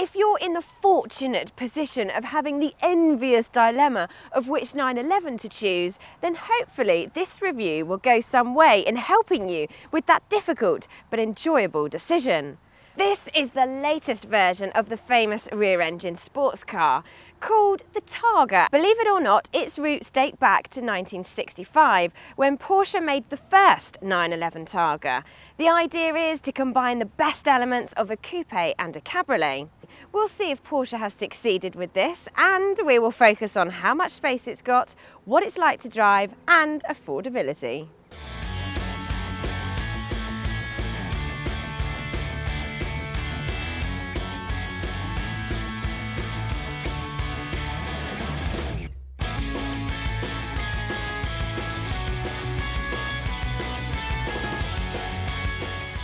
if you're in the fortunate position of having the envious dilemma of which 911 to choose, then hopefully this review will go some way in helping you with that difficult but enjoyable decision. This is the latest version of the famous rear-engine sports car, called the Targa. Believe it or not, its roots date back to 1965, when Porsche made the first 911 Targa. The idea is to combine the best elements of a coupe and a cabriolet. We'll see if Porsche has succeeded with this, and we will focus on how much space it's got, what it's like to drive, and affordability.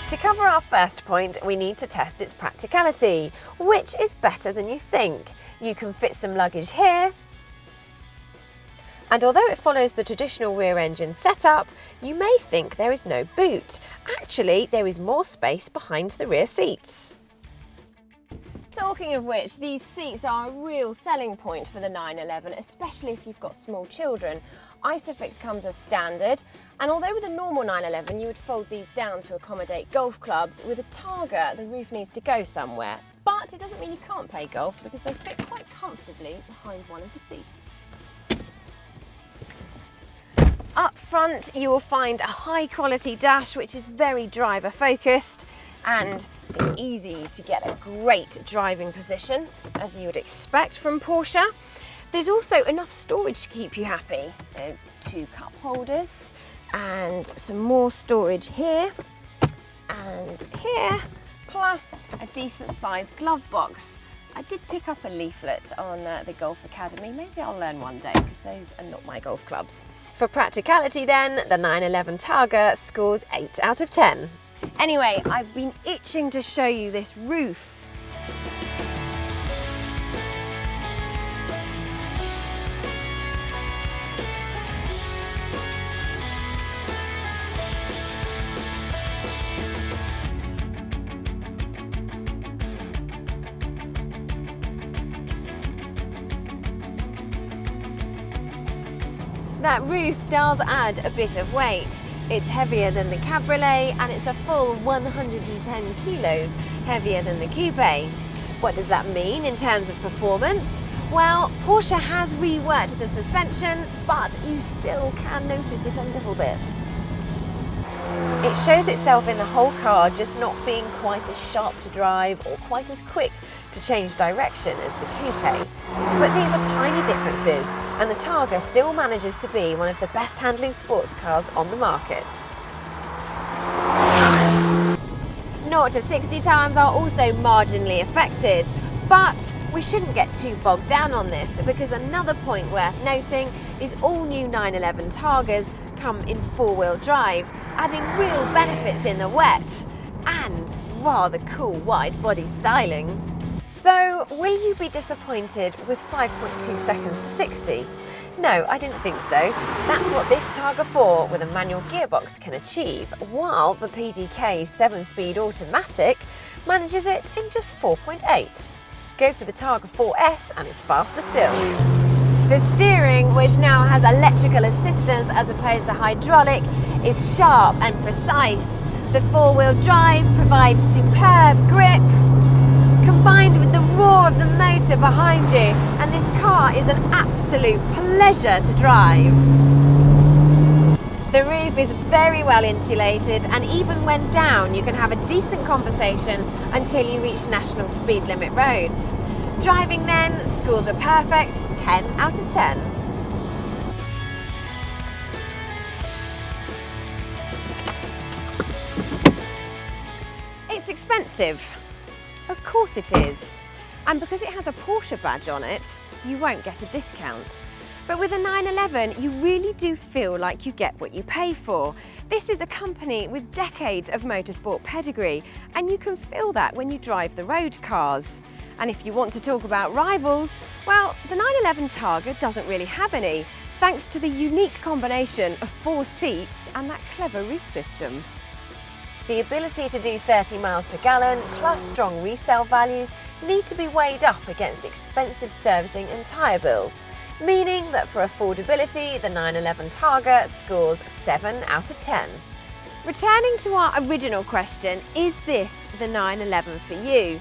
To cover our first point, we need to test its practicality, which is better than you think. You can fit some luggage here, and although it follows the traditional rear engine setup, you may think there is no boot. Actually, there is more space behind the rear seats. Talking of which, these seats are a real selling point for the 911, especially if you've got small children. Isofix comes as standard, and although with a normal 911 you would fold these down to accommodate golf clubs, with a Targa the roof needs to go somewhere. But it doesn't mean you can't play golf, because they fit quite comfortably behind one of the seats. Up front you will find a high quality dash which is very driver focused, and it's easy to get a great driving position, as you would expect from Porsche. There's also enough storage to keep you happy. There's 2 cup holders and some more storage here and here, plus a decent sized glove box. I did pick up a leaflet on the Golf Academy. Maybe I'll learn one day, because those are not my golf clubs. For practicality then, the 911 Targa scores 8 out of 10. Anyway, I've been itching to show you this roof. That roof does add a bit of weight. It's heavier than the cabriolet, and it's a full 110 kilos heavier than the coupe. What does that mean in terms of performance? Well, Porsche has reworked the suspension, but you still can notice it a little bit. It shows itself in the whole car just not being quite as sharp to drive or quite as quick to change direction as the coupe. But these are tiny differences, and the Targa still manages to be one of the best handling sports cars on the market. 0 to 60 times are also marginally affected, but we shouldn't get too bogged down on this, because another point worth noting is all new 911 Targas come in 4-wheel drive, adding real benefits in the wet and rather cool wide body styling. So, will you be disappointed with 5.2 seconds to 60? No, I didn't think so. That's what this Targa 4 with a manual gearbox can achieve, while the PDK 7-speed automatic manages it in just 4.8. Go for the Targa 4S and it's faster still. The steering, which now has electrical assistance as opposed to hydraulic, is sharp and precise. The 4-wheel drive provides superb grip, combined with the roar of the motor behind you, and this car is an absolute pleasure to drive. The roof is very well insulated, and even when down you can have a decent conversation until you reach national speed limit roads. Driving then, scores are perfect, 10 out of 10. It's expensive. Of course it is. And because it has a Porsche badge on it, you won't get a discount. But with a 911, you really do feel like you get what you pay for. This is a company with decades of motorsport pedigree, and you can feel that when you drive the road cars. And if you want to talk about rivals, well, the 911 Targa doesn't really have any, thanks to the unique combination of 4 seats and that clever roof system. The ability to do 30 miles per gallon plus strong resale values need to be weighed up against expensive servicing and tyre bills, meaning that for affordability, the 911 Targa scores 7 out of 10. Returning to our original question, is this the 911 for you?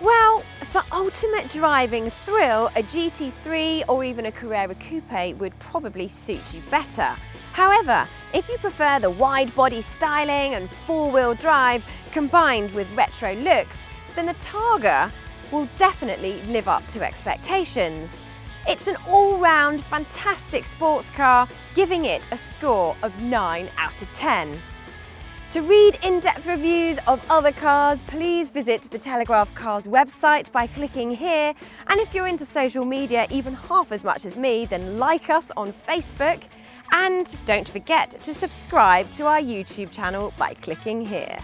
Well, for ultimate driving thrill, a GT3 or even a Carrera Coupe would probably suit you better. However, if you prefer the wide body styling and four-wheel drive combined with retro looks, then the Targa will definitely live up to expectations. It's an all-round fantastic sports car, giving it a score of 9 out of 10. To read in-depth reviews of other cars, please visit the Telegraph Cars website by clicking here. And if you're into social media even half as much as me, then like us on Facebook. And don't forget to subscribe to our YouTube channel by clicking here.